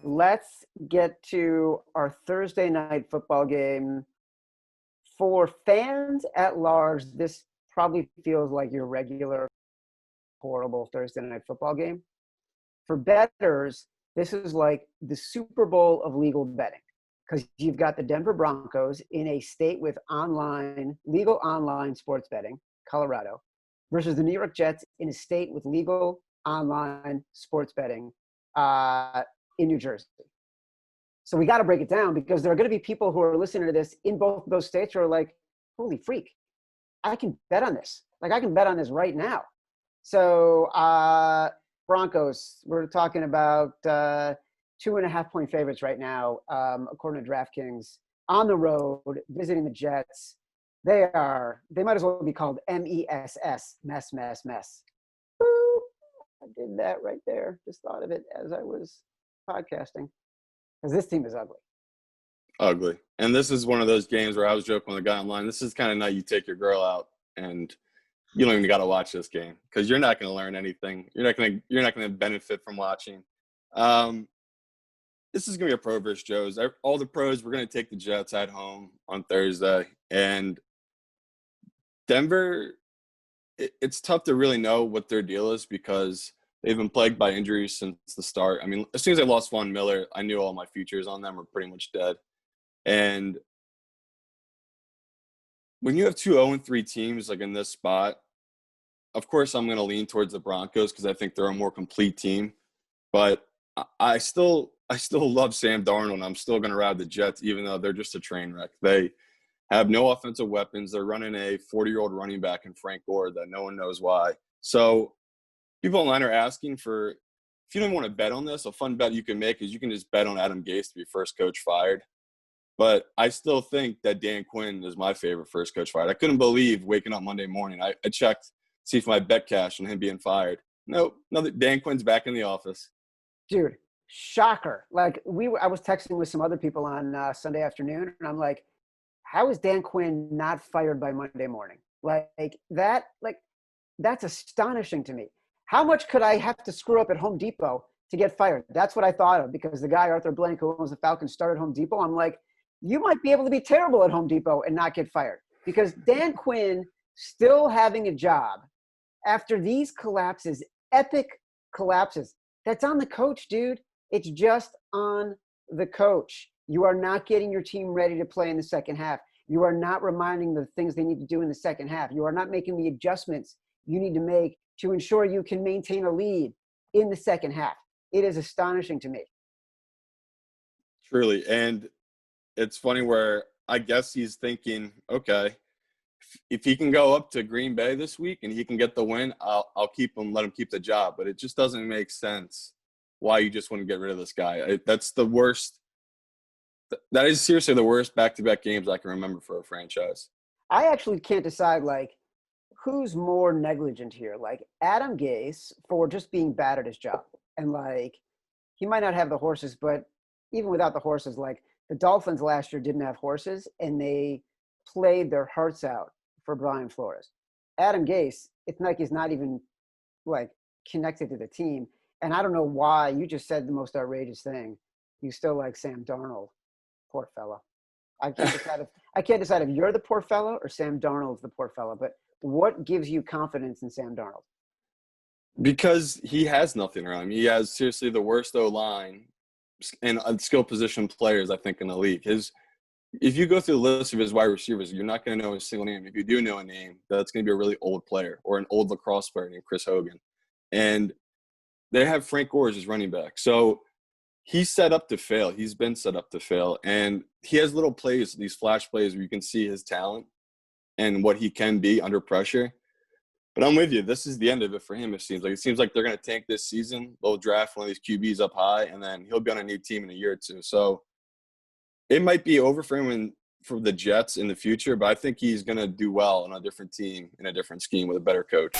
let's get to our Thursday night football game. For fans at large, this probably feels like your regular horrible Thursday night football game. For bettors, this is like the Super Bowl of legal betting, because you've got the Denver Broncos in a state with legal online sports betting, Colorado, versus the New York Jets in a state with legal online sports betting in New Jersey. So we got to break it down, because there are going to be people who are listening to this in both of those states who are like, holy freak, I can bet on this. Like, I can bet on this right now. So Broncos, we're talking about 2.5-point favorites right now, according to DraftKings, on the road, visiting the Jets. They might as well be called MESS, mess. Woo! I did that right there. Just thought of it as I was podcasting. Because this team is ugly. Ugly. And this is one of those games where I was joking with the guy online. This is kind of night you take your girl out and you don't even got to watch this game, because you're not going to learn anything. You're not going to benefit from watching. This is going to be a pro versus Joe's. All the pros, we're going to take the Jets at home on Thursday. And Denver, it's tough to really know what their deal is, because they've been plagued by injuries since the start. I mean, as soon as I lost Von Miller, I knew all my futures on them were pretty much dead. And when you have two 0-3 teams like in this spot, of course I'm going to lean towards the Broncos because I think they're a more complete team. But I still love Sam Darnold, and I'm still going to ride the Jets, even though they're just a train wreck. They have no offensive weapons. They're running a 40-year-old running back in Frank Gore that no one knows why. So people online are asking for, if you don't want to bet on this, a fun bet you can make is you can just bet on Adam Gase to be first coach fired. But I still think that Dan Quinn is my favorite first coach fired. I couldn't believe waking up Monday morning. I checked to see if my bet cashed on him being fired. Nope, Dan Quinn's back in the office. Dude, shocker. Like, I was texting with some other people on Sunday afternoon, and I'm like, how is Dan Quinn not fired by Monday morning? That's astonishing to me. How much could I have to screw up at Home Depot to get fired? That's what I thought of, because the guy, Arthur Blank, who owns the Falcons, started Home Depot. I'm like, you might be able to be terrible at Home Depot and not get fired, because Dan Quinn still having a job after these collapses, epic collapses, that's on the coach, dude. It's just on the coach. You are not getting your team ready to play in the second half. You are not reminding the things they need to do in the second half. You are not making the adjustments you need to make to ensure you can maintain a lead in the second half. It is astonishing to me. Truly. And it's funny where I guess he's thinking, okay, if he can go up to Green Bay this week and he can get the win, I'll keep him, let him keep the job. But it just doesn't make sense why you just want to get rid of this guy. That's the worst. That is seriously the worst back-to-back games I can remember for a franchise. I actually can't decide, who's more negligent here. Adam Gase for just being bad at his job. And, he might not have the horses, but even without the horses, the Dolphins last year didn't have horses, and they played their hearts out for Brian Flores. Adam Gase, it's like he's not even, connected to the team. And I don't know why. You just said the most outrageous thing. You still like Sam Darnold. Poor fella. I can't decide if you're the poor fella or Sam Darnold's the poor fella. But what gives you confidence in Sam Darnold? Because he has nothing around him. He has seriously the worst O-line and skill position players, I think, in the league. If you go through the list of his wide receivers, you're not going to know a single name. If you do know a name, that's going to be a really old player or an old lacrosse player named Chris Hogan. And they have Frank Gore as his running back. So he's set up to fail. He's been set up to fail. And he has little plays, these flash plays where you can see his talent and what he can be under pressure. But I'm with you. This is the end of it for him, it seems like. It seems like they're going to tank this season. They'll draft one of these QBs up high, and then he'll be on a new team in a year or two. So it might be over for him and for the Jets in the future, but I think he's going to do well on a different team in a different scheme with a better coach.